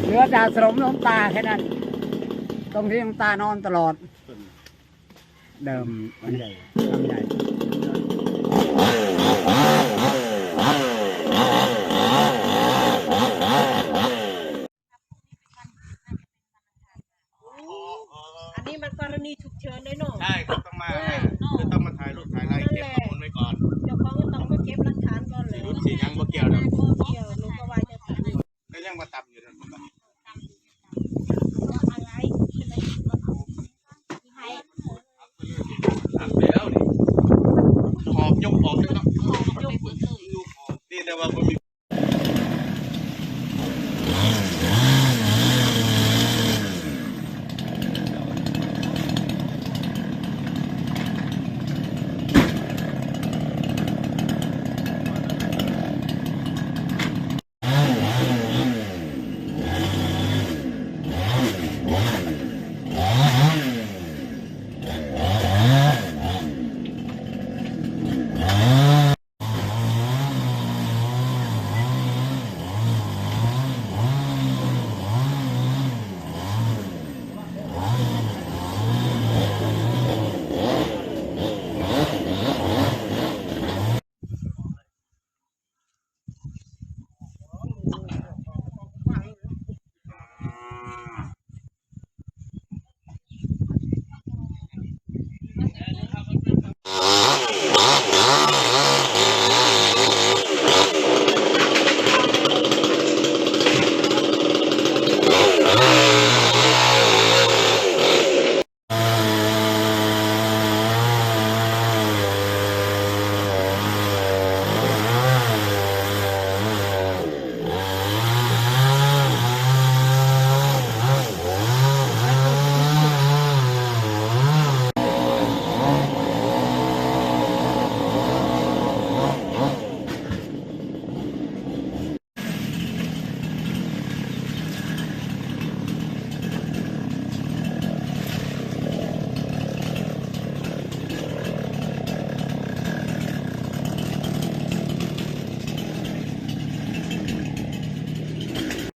เหลือแต่สมน้ำตาแค่นั้นตรงที่น้ำตานอนตลอดเดิมมันใหญ่ลำใหญ่อันนี้มันกรณีฉุกเฉินด้วยเนาะใช่ครับต้องมาคือต้องมาถ่ายรูปถ่ายอะไรเก็บข้อมูลไว้ก่อนเจ้าของก็ต้องมาเก็บหลักฐานก่อนเลยสียังบ่เกี่ยวนะเกี่ยวหนูก็ว่าจะตัดก็ยังมาตับอยู่นะผมอะไรใช่ไหมใครตับแล้วนี่หอบยกออกเลยเนาะนี่แต่ว่าผมมี